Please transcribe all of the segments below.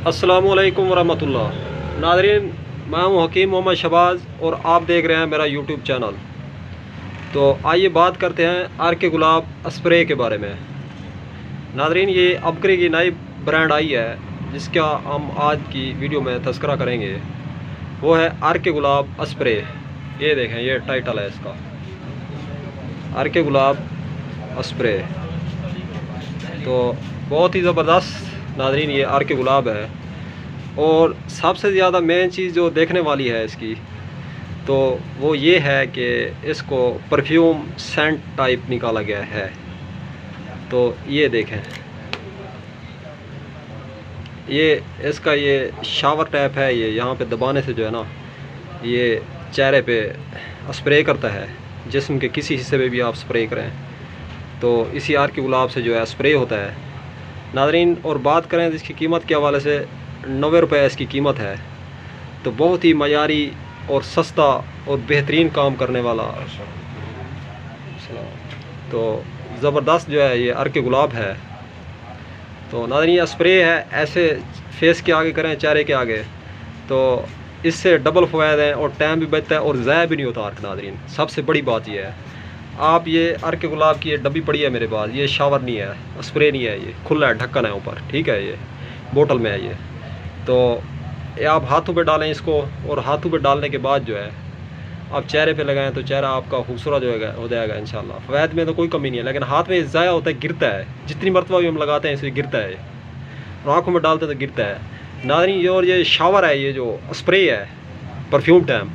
अस्सलामुअलैकुम वरहमतुल्लाह। नाज़रीन, मैं हूँ हकीम मोहम्मद शहबाज और आप देख रहे हैं मेरा यूट्यूब चैनल। तो आइए बात करते हैं आर के गुलाब स्प्रे के बारे में। नाज़रीन, ये अपग्रेड की नई ब्रांड आई है जिसका हम आज की वीडियो में तज़किरा करेंगे। वो है आर के गुलाब स्प्रे। ये देखें, ये टाइटल है इसका, आर के गुलाब स्प्रे। तो बहुत ही ज़बरदस्त नाज़रीन ये आर के गुलाब है। और सबसे ज़्यादा मेन चीज़ जो देखने वाली है इसकी, तो वो ये है कि इसको परफ्यूम सेंट टाइप निकाला गया है। तो ये देखें, ये इसका ये शावर टैप है। ये यहाँ पे दबाने से जो है ना, ये चेहरे पे स्प्रे करता है। जिस्म के किसी हिस्से पे भी आप स्प्रे करें तो इसी आर के गुलाब से जो है स्प्रे होता है नाज़रीन। और बात करें इसकी कीमत के हवाले से, 90 रुपये इसकी कीमत है। तो बहुत ही मयारी और सस्ता और बेहतरीन काम करने वाला, तो ज़बरदस्त जो है ये आर के गुलाब है। तो नाज़रीन, ये स्प्रे है, ऐसे फेस के आगे करें, चेहरे के आगे, तो इससे डबल फ़वायद हैं और टाइम भी बचता है और ज़ाया भी नहीं होता आर्क। नाज़रीन, सबसे बड़ी बात ये है, आप ये आर के गुलाब की ये डब्बी पड़ी है मेरे पास, ये शावर नहीं है, स्प्रे नहीं है, ये खुला है, ढक्कन है ऊपर, ठीक है, ये बोतल में है ये। तो ये आप हाथों पे डालें इसको, और हाथों पे डालने के बाद जो है आप चेहरे पे लगाएं तो चेहरा आपका खूबसूरत हो जाएगा इंशाल्लाह। फ़वायद में तो कोई कमी नहीं है, लेकिन हाथ में ज़ाया होता है, गिरता है। जितनी मरतबा भी हम लगाते हैं इसे गिरता है, और आँखों में डालते तो गिरता है नाज़रीन। ये और ये शावर है, ये जो स्प्रे है परफ्यूम टैम,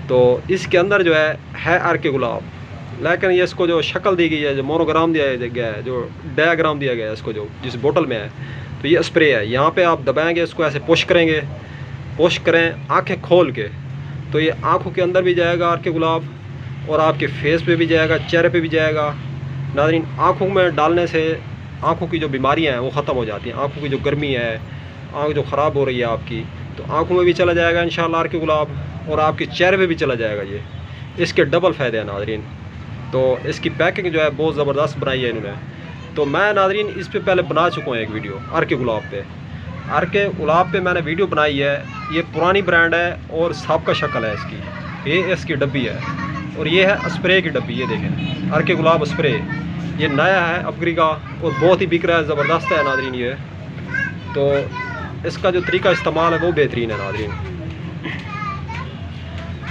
तो इसके अंदर जो है आर के गुलाब। लेकिन ये इसको जो शक्ल दी गई है, जो मोनोग्राम दिया गया है, जो डायग्राम दिया गया है इसको, जो जिस बोतल में है, तो ये स्प्रे है। यहाँ पे आप दबाएंगे इसको, ऐसे पुश करेंगे, पुश करें आंखें खोल के, तो ये आंखों के अंदर भी जाएगा आर के गुलाब, और आपके फेस पे भी जाएगा, चेहरे पे भी जाएगा नाज़रीन। आंखों में डालने से आंखों की जो बीमारियां हैं वो ख़त्म हो जाती हैं। आंखों की जो गर्मी है, आंख जो ख़राब हो रही है आपकी, तो आंखों में भी चला जाएगा इंशाल्लाह आर के गुलाब, और आपके चेहरे पे भी चला जाएगा। ये इसके डबल फ़ायदे हैं नाज़रीन। तो इसकी पैकिंग जो है बहुत ज़बरदस्त बनाई है इन्होंने। तो मैं नाज़रीन इस पे पहले बना चुका हूँ एक वीडियो आर के गुलाब पे। आर के गुलाब पे मैंने वीडियो बनाई है। ये पुरानी ब्रांड है और साबका शक्ल है इसकी। ये इसकी डब्बी है, और ये है स्प्रे की डब्बी। ये देखें, आर के गुलाब स्प्रे, ये नया है अपग्रेड का, और बहुत ही बिक रहा है, ज़बरदस्त है नाज़रीन ये। तो इसका जो तरीका इस्तेमाल है वो बेहतरीन है नाज़रीन।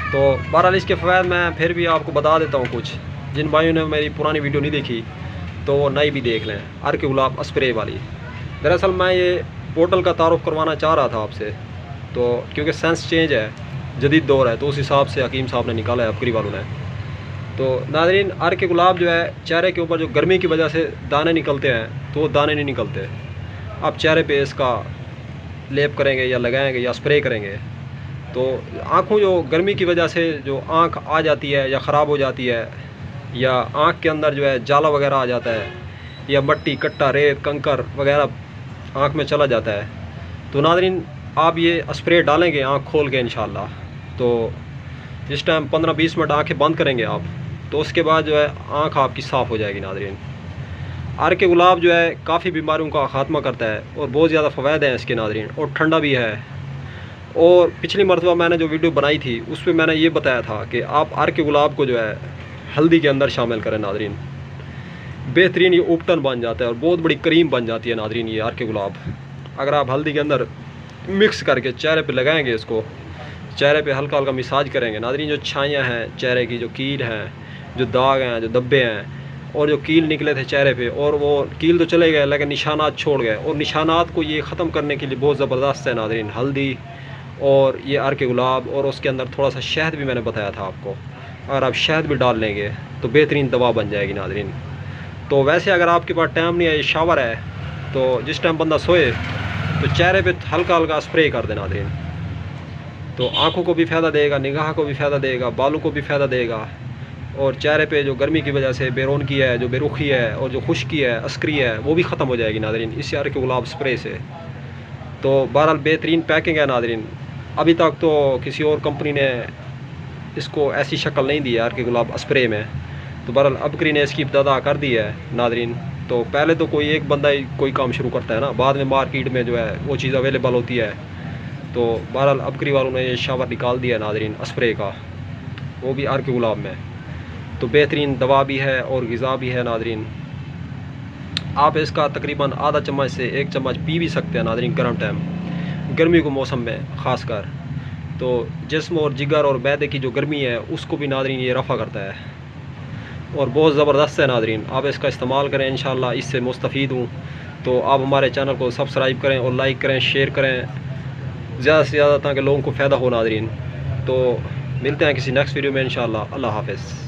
तो बहरहाल इसके फ़वायद मैं फिर भी आपको बता देता हूँ कुछ। जिन भाइयों ने मेरी पुरानी वीडियो नहीं देखी तो वो नई भी देख लें, आर के गुलाब स्प्रे वाली। दरअसल मैं ये बोतल का तारुफ करवाना चाह रहा था आपसे, तो क्योंकि सेंस चेंज है, जदीद दौर है, तो उस हिसाब से हकीम साहब ने निकाला है, अपग्रेड वालों ने। तो नाज़रीन, आर के गुलाब जो है, चेहरे के ऊपर जो गर्मी की वजह से दाने निकलते हैं, तो वो दाने नहीं निकलते। आप चेहरे पे इसका लेप करेंगे या लगाएंगे या स्प्रे करेंगे, तो आँखों जो गर्मी की वजह से जो आँख आ जाती है या ख़राब हो जाती है, या आँख के अंदर जो है जाला वगैरह आ जाता है, या मट्टी कट्टा रेत कंकर वगैरह आँख में चला जाता है, तो नाज़रीन आप ये स्प्रे डालेंगे आँख खोल के इंशाल्लाह, तो जिस टाइम 15-20 मिनट आँखें बंद करेंगे आप, तो उसके बाद जो है आँख आपकी साफ़ हो जाएगी नाज़रीन। आर के गुलाब जो है काफ़ी बीमारियों का ख़ात्मा करता है, और बहुत ज़्यादा फ़वायद हैं इसके नाज़रीन, और ठंडा भी है। और पिछली मरतबा मैंने जो वीडियो बनाई थी उस पर मैंने ये बताया था कि आप आर के गुलाब को जो है हल्दी के अंदर शामिल करें नाज़रीन, बेहतरीन ये उपटन बन जाता है और बहुत बड़ी क्रीम बन जाती है नाज़रीन ये आर के गुलाब। अगर आप हल्दी के अंदर मिक्स करके चेहरे पे लगाएंगे, इसको चेहरे पे हल्का हल्का मसाज करेंगे नाज़रीन, जो छाइयाँ हैं चेहरे की, जो कील हैं, जो दाग हैं, जो धब्बे हैं, और जो कील निकले थे चेहरे पे, और वो कील तो चले गए लेकिन निशानात छोड़ गए, और निशानात को ये ख़त्म करने के लिए बहुत ज़बरदस्त है नाज़रीन हल्दी और ये आर के गुलाब। और उसके अंदर थोड़ा सा शहद भी मैंने बताया था आपको, अगर आप शहद भी डाल लेंगे तो बेहतरीन दवा बन जाएगी नाज़रीन। तो वैसे अगर आपके पास टाइम नहीं है, ये शावर है, तो जिस टाइम बंदा सोए तो चेहरे पे हल्का हल्का स्प्रे कर देना नाज़रीन, तो आँखों को भी फ़ायदा देगा, निगाह को भी फ़ायदा देगा, बालों को भी फ़ायदा देगा, और चेहरे पे जो गर्मी की वजह से बेरौनकी है, जो बेरुखी है, और जो खुश्की है, अस्करी है, वो भी ख़त्म हो जाएगी नाज़रीन इस आर के गुलाब स्प्रे से। तो बहरहाल बेहतरीन पैकिंग है नाज़रीन। अभी तक तो किसी और कंपनी ने इसको ऐसी शक्ल नहीं दी है आर के गुलाब स्प्रे में, तो बहरहाल अपग्रेड ने इसकी इब्तिदा कर दी है नाज़रीन। तो पहले तो कोई एक बंदा ही कोई काम शुरू करता है ना, बाद में मार्केट में जो है वो चीज़ अवेलेबल होती है। तो बहरहाल अबकरी वालों ने ये शावर निकाल दिया नाजरीन स्प्रे का, वो भी अर्क गुलाब में। तो बेहतरीन दवा भी है और ग़िज़ा भी है नाजरीन। आप इसका तकरीबन आधा चम्मच से 1 चम्मच पी भी सकते हैं नाजरीन गर्म टाइम, गर्मी के मौसम में ख़ासकर। तो जिस्म और जिगर और मैदे की जो गर्मी है उसको भी नाजरीन ये रफ़ा करता है और बहुत ज़बरदस्त है नाजरीन। आप इसका इस्तेमाल करें, इंशाल्लाह इससे मुस्तफ़ीद हूँ। तो आप हमारे चैनल को सब्सक्राइब करें और लाइक करें, शेयर करें ज़्यादा से ज़्यादा ताकि लोगों को फ़ायदा हो नाजरीन। तो मिलते हैं किसी नेक्स्ट वीडियो में इंशाल्लाह। अल्लाह हाफ़िज़।